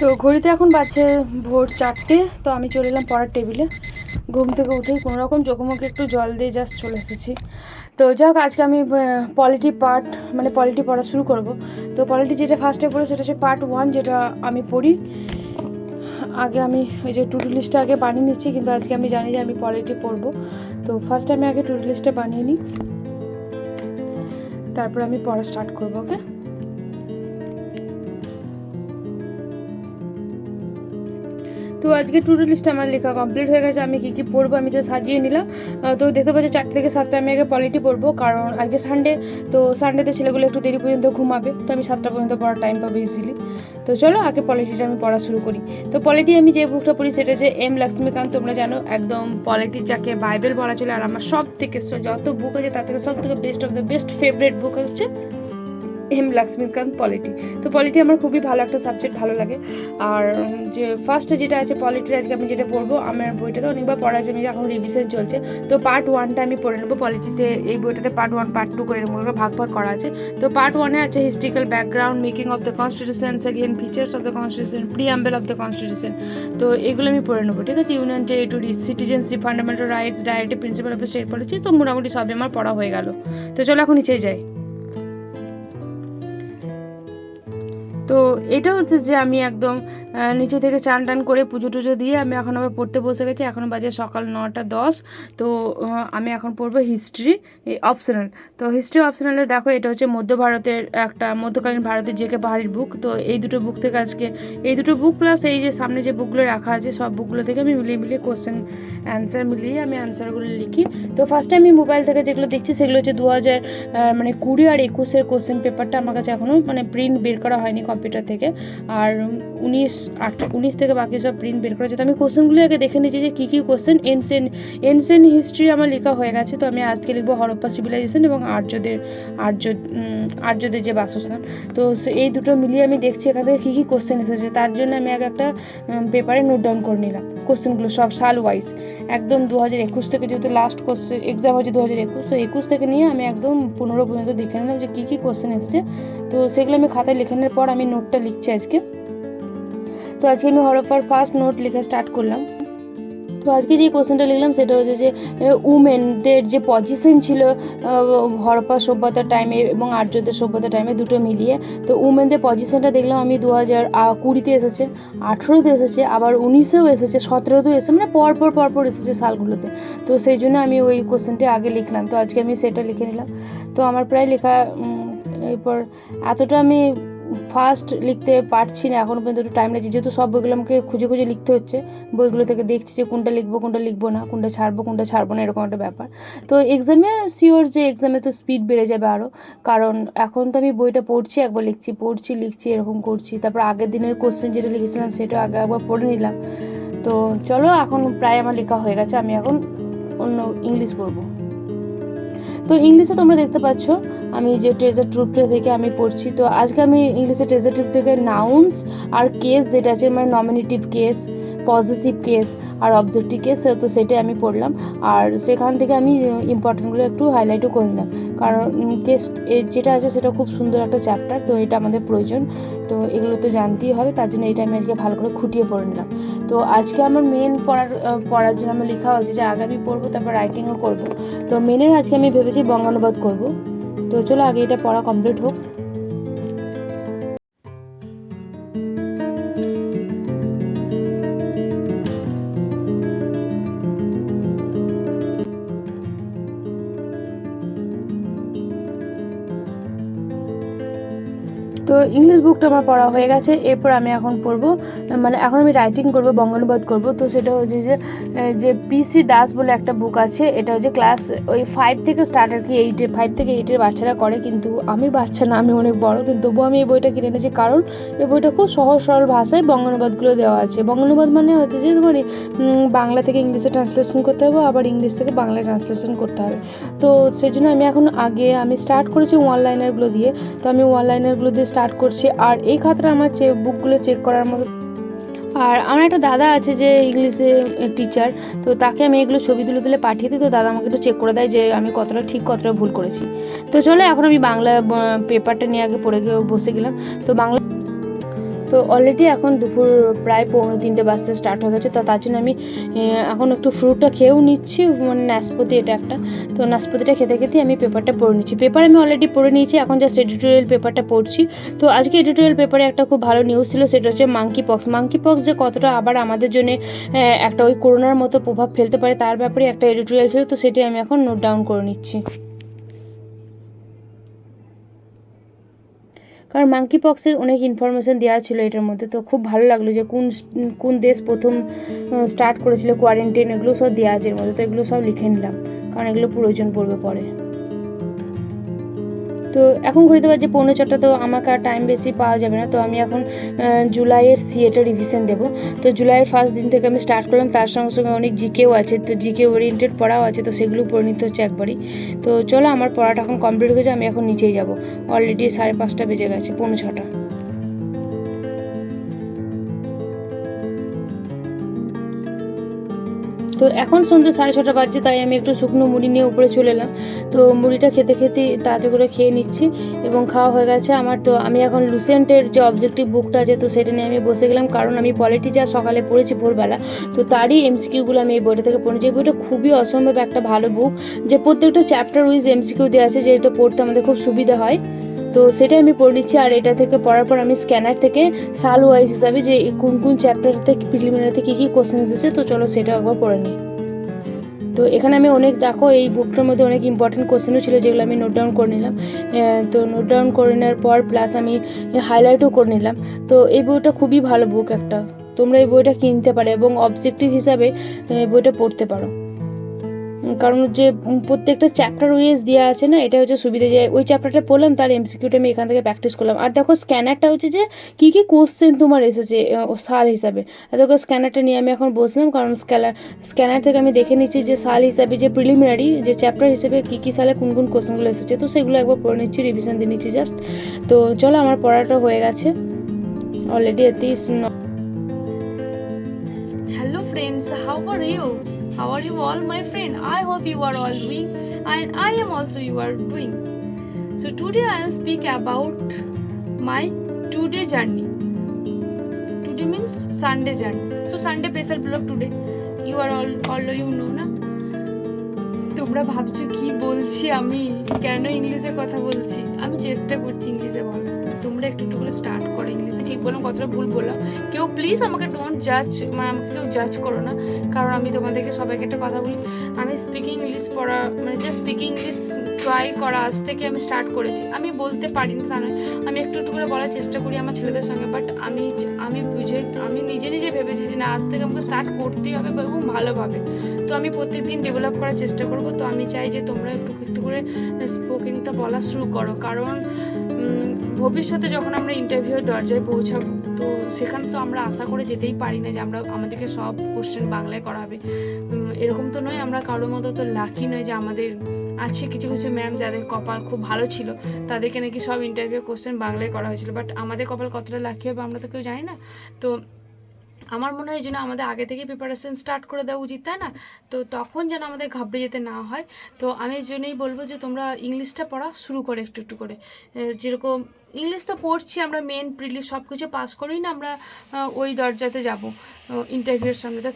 তো ঘড়িতে এখন বাজছে ভোর 4টে। তো আমি চলে এলাম পড়ার টেবিলে। ঘুম থেকে উঠেই কোনো রকম চোখে মুখে একটু জল দিয়ে জাস্ট চলে এসেছি। তো যাক, আজকে আমি পলিটি পার্ট মানে পলিটি পড়া শুরু করব। তো পলিটি যেটা ফার্স্টে পড়ে সেটা হচ্ছে পার্ট 1, যেটা আমি পড়ি। আগে আমি ওই যে টু ডু লিস্টটা আগে বানিয়ে নিচ্ছি, কিন্তু আজকে আমি জানি যে আমি পলিটি পড়বো। তো ফার্স্ট আমি আগে টু ডু লিস্টটা বানিয়ে নিই, তারপর আমি পড়া স্টার্ট করবো। ওকে। তো আজকে টু ডু লিস্ট আমার লেখা কমপ্লিট হয়ে গেছে। আমি কী কী পড়বো আমি তো সাজিয়ে নিলাম। তো দেখতে পাচ্ছি 4 থেকে 7টা আমি আগে পলিটি পড়বো, কারণ আজকে সানডে। তো সানডেতে ছেলেগুলো একটু দেরি পর্যন্ত ঘুমাবে, তো আমি 7টা পর্যন্ত পড়ার টাইম পাবো ইজিলি। তো চলো আগে পলিটিটা আমি পড়া শুরু করি। তো পলিটি আমি যে বুকটা পড়ি সেটা হচ্ছে এম লক্ষ্মীকান্ত। তোমরা জানো একদম পলিটির যাকে বাইবেল বলা চলে, আর আমার সব থেকে যত বুক আছে তার থেকে সব থেকে best of the best favourite বুক হচ্ছে এম লক্ষ্মীকান্ত পলিটি। তো পলিটি আমার খুবই ভালো একটা সাবজেক্ট, ভালো লাগে। আর যে ফার্স্টে যেটা আছে পলিটির, আজকে আমি যেটা পড়বো, আমার বইটা তো অনেকবার পড়া আছে, আমি এখন রিভিশন চলছে। তো পার্ট 1টা আমি পড়ে নেবো পলিটিতে। এই বইটাতে পার্ট 1 পার্ট 2 করে নেবো, ভাগ ভাগ করা আছে। তো পার্ট 1-এ আছে historical background, making of the constitution, second features of the constitution, preamble of the constitution. তো এগুলো আমি পড়ে নেবো, ঠিক আছে। Union territory, citizenship, fundamental rights, directive principle of the state policy. তো মোটামুটি সবই আমার পড়া হয়ে গেল। তো চলো এখন নিচে যাই। তো এটা হচ্ছে যে আমি একদম নিচে থেকে চান টান করে পুজো টুজো দিয়ে আমি এখন আবার পড়তে বসে গেছি। এখন বাজে সকাল 9টা 10। তো আমি এখন পড়বো হিস্ট্রি অপশনাল। তো হিস্ট্রি অপশনালে দেখো, এটা হচ্ছে মধ্য ভারতের একটা মধ্যকালীন ভারতের জেকে পাহাড়ির বুক। তো এই দুটো বুক থেকে আজকে এই দুটো বুক প্লাস এই যে সামনে যে বুকগুলো রাখা আছে সব বুকগুলো থেকে আমি মিলিয়ে মিলিয়ে কোশ্চেন অ্যান্সার মিলিয়ে আমি অ্যান্সারগুলো লিখি। তো ফার্স্টে আমি মোবাইল থেকে যেগুলো দেখছি সেগুলো হচ্ছে 2020 আর 21-এর কোশ্চেন পেপারটা আমার কাছে এখনও মানে প্রিন্ট বের করা হয়নি কম্পিউটার থেকে। আর 19 থেকে বাকি সব প্রিন্ট বের করা আছে। তো আমি কোশ্চেনগুলো আগে দেখে নিচ্ছি যে কী কী কোশ্চেন। এনসেন্ট হিস্ট্রি আমার লেখা হয়ে গেছে। তো আমি আজকে লিখবো হরপ্পা সিভিলাইজেশন এবং আর্যদের যে বাসস্থান। তো এই দুটো মিলিয়ে আমি দেখছি এখান থেকে কী কী কোশ্চেন এসেছে। তার জন্য আমি আগে একটা পেপারে নোট ডাউন করে নিলাম কোশ্চেনগুলো সব সাল ওয়াইজ। একদম 2021 থেকে, যেহেতু লাস্ট কোশ্চেন এক্সাম হচ্ছে 2021, তো 21 থেকে নিয়ে আমি একদম 15 পর্যন্ত দেখে নিলাম যে কী কী কোশ্চেন এসেছে। তো সেগুলো আমি খাতায় লিখে নেওয়ার পর আমি নোটটা লিখছি আজকে। তো আজকে আমি হরপ্পার ফার্স্ট নোট লেখা স্টার্ট করলাম। তো আজকে যে কোশ্চেনটা লিখলাম সেটা হচ্ছে যে উমেনদের যে পজিশন ছিল হরপ্পা সভ্যতার টাইমে এবং আর্যদের সভ্যতার টাইমে দুটো মিলিয়ে। তো উমেনদের পজিশনটা দেখলাম আমি 2020-তে এসেছে, 18-তে এসেছে, আবার 19-এও এসেছে, 17-তেও এসেছে, মানে পরপর এসেছে সালগুলোতে। তো সেই জন্য আমি ওই কোশ্চেনটা আগে লিখলাম। তো আজকে আমি সেটা লিখে নিলাম। তো আমার প্রায় লেখা এরপর এতটা আমি ফার্স্ট লিখতে পারছি না এখনও পর্যন্ত, একটু টাইম লাগছে, যেহেতু সব বইগুলো আমাকে খুঁজে খুঁজে লিখতে হচ্ছে। বইগুলো থেকে দেখছি যে কোনটা লিখবো না, কোনটা ছাড়বো না, এরকম একটা ব্যাপার। তো এক্সামে শিওর যে এক্সামে তো স্পিড বেড়ে যাবে আরও, কারণ এখন তো আমি বইটা পড়ছি, একবার লিখছি এরকম করছি। তারপর আগের দিনের কোশ্চেন যেটা লিখেছিলাম সেটা আগে একবার পড়ে নিলাম। তো চলো, এখন প্রায় আমার লেখা হয়ে গেছে, আমি এখন অন্য ইংলিশ পড়বো। তো ইংলিশে তোমরা দেখতে পাচ্ছ আমি যে ট্রেজার ট্রুপটা থেকে আমি পড়ছি। তো আজকে আমি ইংলিশে ট্রেজার ট্রুপ থেকে নাউন্স আর কেস যেটা আছে, মানে নমিনেটিভ কেস, পজিটিভ কেস আর অবজেক্টিভ কেস, তো সেটাই আমি পড়লাম। আর সেখান থেকে আমি ইম্পর্টেন্টগুলো একটু হাইলাইটও করে নিলাম, কারণ কেস যেটা আছে সেটা খুব সুন্দর একটা চ্যাপ্টার, তো এটা আমাদের প্রয়োজন। তো এগুলো তো জানতেই হবে, তার জন্য এটা আমি আজকে ভালো করে খুঁটিয়ে পড়ে নিলাম। তো আজকে আমার মেন পড়ার জন্য আমার লেখা হয়েছে যে আগে আমি পড়বো, তারপর রাইটিংও করবো। তো মেনের আজকে আমি ভেবেছি বঙ্গানুবাদ করব। তো চলো আগে এটা পড়া কমপ্লিট হোক। তো ইংলিশ বুকটা আমার পড়া হয়ে গেছে। এরপর আমি এখন পড়বো, মানে এখন আমি রাইটিং করবো, বঙ্গানুবাদ করব। তো সেটা হচ্ছে যে পিসি দাস বলে একটা বুক আছে। এটা হচ্ছে ক্লাস ওই 5 থেকে স্টার্ট আর কি, 5 থেকে 8-এর বাচ্চারা করে, কিন্তু আমি বাচ্চা না, আমি অনেক বড়, কিন্তু তবুও আমি এই বইটা কিনে এনেছি, কারণ এই বইটা খুব সহজ সরল ভাষায় বঙ্গানুবাদগুলো দেওয়া আছে। বঙ্গানুবাদ মানে হচ্ছে যে তোমার বাংলা থেকে ইংলিশে ট্রান্সলেশন করতে হবে, আবার ইংলিশ থেকে বাংলায় ট্রান্সলেশন করতে হবে। তো সেই জন্য আমি স্টার্ট করেছি ওয়ান লাইনারগুলো দিয়ে। তো আমি ওয়ান লাইনারগুলো দিয়ে স্টার্ট করছি। আর এই খাতাটা আমার বুকগুলো চেক করার মতো। আর আমার একটা দাদা আছে যে ইংলিশে টিচার, তো তাকে আমি এগুলো ছবি তুলে পাঠিয়ে দিই। তো দাদা আমাকে একটু চেক করে দেয় যে আমি কতটা ঠিক কতটা ভুল করেছি। তো চলো এখন আমি বাংলা পেপারটা নিয়ে আগে পড়ে বসে গেলাম। তো তো অলরেডি এখন দুপুর প্রায় 2:45 বাজতে স্টার্ট হয়ে গেছে। তো তার জন্য আমি এখন একটু ফ্রুটটা খেয়েও নিচ্ছি, মানে নাশপাতি এটা একটা। তো নাশপাতিটা খেতে খেতে আমি পেপারটা পড়ে নিচ্ছি। পেপার আমি অলরেডি পড়ে নিয়েছি, এখন জাস্ট এডিটোরিয়াল পেপারটা পড়ছি। তো আজকে এডিটোরিয়াল পেপারে একটা খুব ভালো নিউজ ছিল, সেটা হচ্ছে মাঙ্কি পক্স যে কতটা আবার আমাদের জন্য একটা ওই করোনার মতো প্রভাব ফেলতে পারে তার ব্যাপারে একটা এডিটোরিয়াল ছিল। তো সেটি আমি এখন নোট ডাউন করে নিচ্ছি। কারণ মাঙ্কি পক্সের অনেক ইনফরমেশান দেওয়া ছিল এটার মধ্যে। তো খুব ভালো লাগলো যে কোন দেশ প্রথম স্টার্ট করেছিল কোয়ারেন্টাইন, এগুলো সব দেওয়া আছে এর মধ্যে। তো এগুলো সব লিখে নিলাম, কারণ এগুলো প্রয়োজন পড়বে পরে। তো এখন ঘুরতে পারছি 4:45। তো আমাকে আর টাইম বেশি পাওয়া যাবে না। তো আমি এখন জুলাইয়ের সিএটা রিভিশন দেবো। তো জুলাইয়ের ফার্স্ট দিন থেকে আমি স্টার্ট করলাম, তার সঙ্গে সঙ্গে অনেক জিকেও আছে। তো জিকে ওরিয়েন্টেড পড়াও আছে, তো সেগুলো পড়ে নিতে হচ্ছে একবারই। তো চলো, আমার পড়াটা এখন কমপ্লিট হয়ে গেছে, আমি এখন নিচেই যাবো। অলরেডি 5:30 বেজে গেছে, 5:45। তো এখন সন্ধ্যে 6:30 বাজছে, তাই আমি একটু শুকনো মুড়ি নিয়ে উপরে চলে এলাম। তো মুড়িটা খেতে খেতে তাড়াতাড়ি করে খেয়ে নিচ্ছি, এবং খাওয়া হয়ে গেছে আমার। তো আমি এখন লুসেন্টের যে অবজেক্টিভ বুকটা আছে, তো সেটা নিয়ে আমি বসে গেলাম, কারণ আমি পলিটি যা সকালে পড়েছি ভোরবেলা, তো তারই এমসিকিউগুলো আমি এই বইটা থেকে পড়েছি। এই বইটা খুবই অসম্ভব একটা ভালো বুক, যে প্রত্যেকটা চ্যাপ্টার উইজ এমসিকিউ দেওয়া আছে, যেটা পড়তে আমাদের খুব সুবিধা হয়। তো সেটাই আমি পড়ে নিচ্ছি। আর এটা থেকে পড়ার পর আমি স্ক্যানার থেকে সাল ওয়াইজ হিসাবে যে কোন চ্যাপ্টার থেকে প্রিলিমিনারিতে কী কী কোশ্চেন এসেছে, তো চলো সেটা একবার পড়ে নিই। তো এখানে আমি অনেক, দেখো এই বুকটার মধ্যে অনেক ইম্পর্টেন্ট কোশ্চেনও ছিল, যেগুলো আমি নোট ডাউন করে নিলাম। তো নোট ডাউন করে নেওয়ার পর প্লাস আমি হাইলাইটও করে নিলাম। তো এই বইটা খুবই ভালো বুক একটা, তোমরা এই বইটা কিনতে পারো এবং অবজেক্টিভ হিসাবে বইটা পড়তে পারো। কারণ যে প্রত্যেকটা চ্যাপ্টার ওয়াইজ দেওয়া আছে না, এটা হচ্ছে সুবিধা, যে ওই চ্যাপ্টারটা পড়লাম তার এমসিকিউটা আমি এখান থেকে প্র্যাকটিস করলাম। আর দেখো স্ক্যানারটা হচ্ছে যে কী কী কোশ্চেন তোমার এসেছে সাল হিসাবে। আর দেখো স্ক্যানারটা নিয়ে আমি এখন বসলাম, কারণ স্ক্যানার থেকে আমি দেখে নিচ্ছি যে সাল হিসাবে, যে প্রিলিমিনারি যে চ্যাপ্টার হিসেবে কী সালে কোন কোশ্চেনগুলো এসেছে, তো সেগুলো একবার পড়ে নিচ্ছি, রিভিশন দিয়ে নিচ্ছি জাস্ট। তো চলো, আমার পড়াটা হয়ে গেছে already. Hello friends, how are you? How are you all, my friend? I hope you are all doing, and I am also you are doing. So today I will speak about my 2-day journey. Today means Sunday journey. So Sunday special vlog today. You are all you know na. তোমরা ভাবছো কি বলছি আমি, কেন ইংলিশে কথা বলছি? আমি চেষ্টা করছি ইংলিশে বলার। তোমরা একটু করে স্টার্ট করো ইংলিশে। ঠিক বললাম, কতটা ভুল বললাম, কেউ প্লিজ আমাকে ডোন্ট জাজ, মানে আমাকে কেউ জাজ করো না, কারণ আমি তোমাদেরকে সবাইকে একটা কথা বলি, আমি স্পিকিং ইংলিশ পড়া, মানে জাস্ট স্পিকিং ইংলিশ ট্রাই করা আজ থেকে আমি স্টার্ট করেছি। আমি বলতে পারি না তা নয়, আমি একটু করে বলার চেষ্টা করি আমার ছেলেদের সঙ্গে, বাট আমি নিজে ভেবেছি যে না, আজ থেকে আমাকে স্টার্ট করতেই হবে এবং ভালোভাবে। তো আমি প্রত্যেকদিন ডেভেলপ করার চেষ্টা করব। তো আমি চাই যে তোমরা একটু করে স্পোকিংটা বলা শুরু করো, কারণ ভবিষ্যতে যখন আমরা ইন্টারভিউয়ের দরজায় পৌঁছাবো, তো সেখানে তো আমরা আশা করে যেতেই পারি না যে আমাদেরকে সব কোশ্চেন বাংলায় করা হবে। এরকম তো নয়, আমরা কারোর মতো তো লাকি নয় যে আমাদের আছে কিছু ম্যাম যাদের কপাল খুব ভালো ছিল, তাদেরকে নাকি সব ইন্টারভিউ কোশ্চেন বাংলায় করা হয়েছিল, বাট আমাদের কপাল কতটা লাকি হবে আমরা তো কেউ জানি না। তো আমার মনে হয় যেন আমাদের আগে থেকে প্রিপারেশন স্টার্ট করে দেওয়া উচিত, তাই না? তো তখন যেন আমাদের ঘাবড়ে যেতে না হয়। তো আমি এই জন্যই বলবো যে তোমরা ইংলিশটা পড়া শুরু করে একটু করে। যেরকম ইংলিশ তো পড়ছি আমরা, মেন প্রিলি সব কিছু পাস করেই না আমরা ওই দরজাতে যাব ইন্টারভিউর সামনে। তো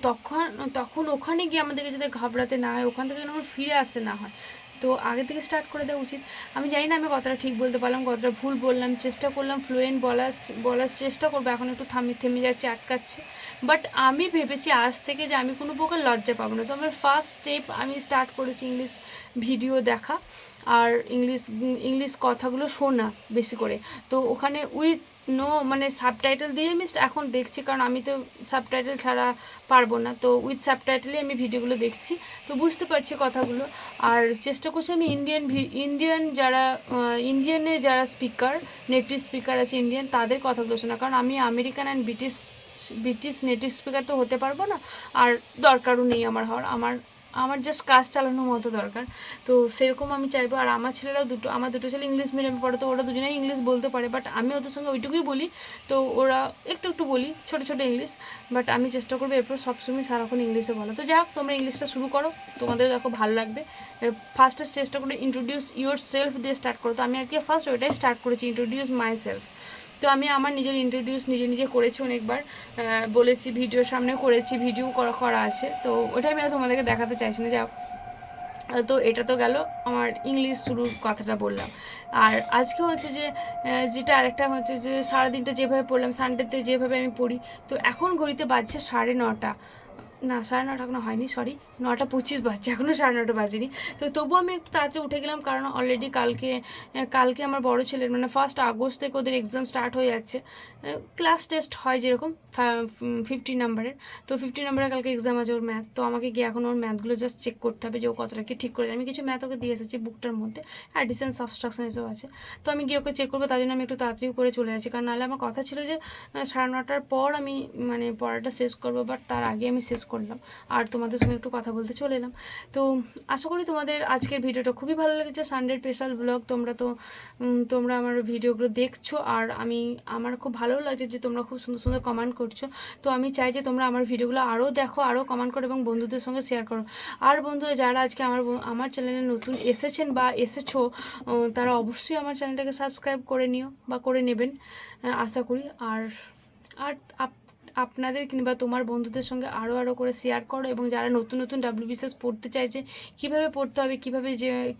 তখন ওখানে গিয়ে আমাদেরকে যাতে ঘাবড়াতে না হয়, ওখান থেকে যেন আমরা ফিরে আসতে না হয়। তো আগে থেকে স্টার্ট করে দেওয়া উচিত। আমি জানি না আমি কতটা ঠিক বলতে পারলাম, কতটা ভুল বললাম, চেষ্টা করলাম ফ্লুয়েন্ট বলার চেষ্টা করবো। এখন একটু থেমে যাচ্ছে, আটকাচ্ছে, বাট আমি ভেবেছি আজ থেকে যে আমি কোনো প্রকার লজ্জা পাবো না। তো আমার ফার্স্ট স্টেপ আমি স্টার্ট করেছি ইংলিশ ভিডিও দেখা আর ইংলিশ কথাগুলো শোনা বেশি করে। তো ওখানে উইথ মানে সাবটাইটেল দিয়ে আমি এখন দেখছি, কারণ আমি তো সাবটাইটেল ছাড়া পারবো না। তো উইথ সাবটাইটেলে আমি ভিডিওগুলো দেখছি, তো বুঝতে পারছি কথাগুলো। আর চেষ্টা করছি আমি ইন্ডিয়ানে যারা স্পিকার, নেটিভ স্পিকার আছে ইন্ডিয়ান, তাদের কথাগুলো শোনা, কারণ আমি American and British native speaker তো হতে পারবো না, আর দরকারও নেই আমার হওয়ার। আমার জাস্ট কাজ চালানোর মতো দরকার। তো সেরকম আমি চাইবো। আর আমার ছেলেরাও আমার দুটো ছেলে ইংলিশ মিডিয়ামে পড়ে, তো ওরা দুজনেই ইংলিশ বলতে পারে, বাট আমি ওদের সঙ্গে ওইটুকুই বলি। তো ওরা একটু বলি ছোটো ইংলিশ, বাট আমি চেষ্টা করবো এরপর সবসময় সারাক্ষণ ইংলিশে বলো। তো যাই হোক, তোমরা ইংলিশটা শুরু করো, তোমাদের দেখো ভালো লাগবে। ফার্স্টে চেষ্টা করে ইন্ট্রোডিউস ইউর সেলফ দিয়ে স্টার্ট করো। তো আমি আজকে ফার্স্ট ওইটাই স্টার্ট করেছি, ইন্ট্রোডিউস মাই সেলফ। তো আমি আমার নিজের ইন্ট্রোডিউস নিজে নিজে করেছি অনেকবার, বলেছি, ভিডিওর সামনে করেছি, ভিডিও করা আছে, তো ওটাই আমি আর তোমাদেরকে দেখাতে চাইছি না। যাও, তো এটা তো গেল আমার ইংলিশ শুরুর কথাটা বললাম। আর আজকে হচ্ছে যে যেটা আরেকটা হচ্ছে যে সারাদিনটা যেভাবে পড়লাম, সানডেতে যেভাবে আমি পড়ি, তো এখন ঘড়িতে বাজছে 9:30, না 9:30 এখনো হয়নি, সরি, 9:25 বাজছে, এখনও 9:30 বাজেনি। তো তবুও আমি একটু তাড়াতাড়ি উঠে গেলাম, কারণ অলরেডি কালকে আমার বড় ছেলের মানে 1 আগস্ট থেকে ওদের এক্সাম স্টার্ট হয়ে যাচ্ছে। ক্লাস টেস্ট হয় যেরকম 50 নাম্বারের, তো 50 নাম্বারের কালকে এক্সাম আছে ওর ম্যাথ। তো আমাকে গিয়ে এখন ওর ম্যাথগুলো জাস্ট চেক করতে হবে যে ও কতটা কি ঠিক করে। আমি কিছু ম্যাথ ওকে দিয়ে এসেছি বুকটার মধ্যে, অ্যাডিশন সাবস্ট্রাকশন এসব আছে। তো আমি গিয়ে ওকে চেক করবো, তার জন্য আমি একটু তাড়াতাড়ি করে চলে যাচ্ছি, কারণ নাহলে আমার কথা ছিল যে 9:30টার পর আমি মানে পড়াটা শেষ করবো, বাট তার আগে আমি শেষ করলাম আর তোমাদের সঙ্গে একটু কথা বলতে চলে এলাম। তো আশা করি তোমাদের আজকের ভিডিওটা খুবই ভালো লেগেছে, সানডে স্পেশাল ব্লগ। তোমরা আমার ভিডিওগুলো দেখছো, আর আমার খুব ভালো লাগছে যে তোমরা খুব সুন্দর সুন্দর কমেন্ট করছো। তো আমি চাই যে তোমরা আমার ভিডিওগুলো আরও দেখো, আরও কমেন্ট করো এবং বন্ধুদের সঙ্গে শেয়ার করো। আর বন্ধুরা যারা আজকে আমার চ্যানেলে নতুন এসেছেন বা এসেছো, তারা অবশ্যই আমার চ্যানেলটাকে সাবস্ক্রাইব করে নিও বা করে নেবেন, আশা করি। আর আর আপনাদের কিংবা তোমার বন্ধুদের সঙ্গে আরও করে শেয়ার করো, এবং যারা নতুন নতুন WBCS পড়তে চাইছে, কীভাবে পড়তে হবে,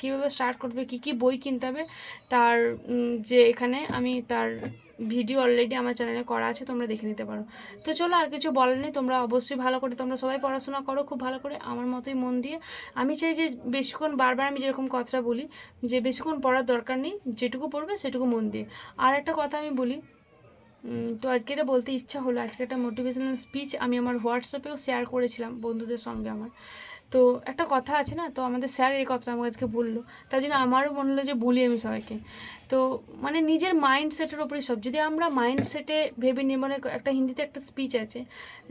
কীভাবে স্টার্ট করবে, কী বই কিনতে হবে, তার যে এখানে আমি তার ভিডিও অলরেডি আমার চ্যানেলে করা আছে, তোমরা দেখে নিতে পারো। তো চলো, আর কিছু বলার নেই, তোমরা অবশ্যই ভালো করে, তোমরা সবাই পড়াশোনা করো খুব ভালো করে, আমার মতোই মন দিয়ে। আমি চাই যে বেশিক্ষণ, বারবার আমি যেরকম কথাটা বলি যে বেশিক্ষণ পড়ার দরকার নেই, যেটুকু পড়বে সেটুকু মন দিয়ে। আর একটা কথা আমি বলি, তো আজকে এটা বলতে ইচ্ছা হলো, আজকে একটা মোটিভেশনাল স্পিচ আমি আমার হোয়াটসঅ্যাপেও শেয়ার করেছিলাম বন্ধুদের সঙ্গে আমার। তো একটা কথা আছে না, তো আমাদের স্যার এই কথাটা আমাকে আজকে বললো, তার জন্য আমারও মনে হলো যে বলি আমি সবাইকে। তো মানে নিজের মাইন্ডসেটের ওপরই সব, যদি আমরা মাইন্ডসেটে ভেবে নিই, মানে একটা হিন্দিতে একটা স্পিচ আছে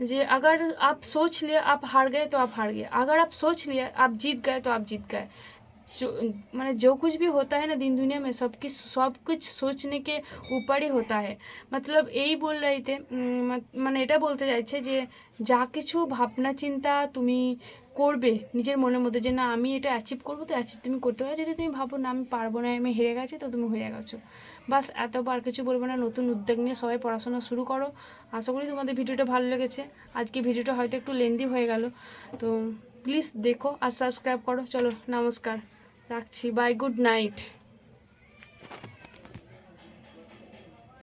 যে আগার আপ সোচ লিয়ে আপ হার গয়ে তো আপ হার গয়ে, আগার আপ সোচ লিয়ে আপ জিত गए तो आप जीत गए। মানে जो कुछ भी होता है ना दिन दुनिया में, सब कुछ सोचने के ऊपर ही होता है। मतलब এই বল রাইতে মানে এটা বলতে চাইছে যে যা কিছু ভাবনা চিন্তা তুমি করবে নিজের মনের মধ্যে, যে না আমি এটা অ্যাচিভ করবো, তো অ্যাচিভ তুমি করতে পারো। যদি তুমি ভাবো না আমি পারবো না, আমি হেরে গেছি, তো তুমি হয়ে গেছো। বাস এত, আর কিছু বলবো না। নতুন উদ্যোগ নিয়ে সবাই পড়াশোনা শুরু করো। আশা করি তোমাদের ভিডিওটা ভালো লেগেছে। আজকে ভিডিওটা হয়তো একটু লেন্দি হয়ে গেল, তো প্লিজ দেখো আর সাবস্ক্রাইব করো। চলো, নমস্কার, রাখছি, বাই, গুড নাইট।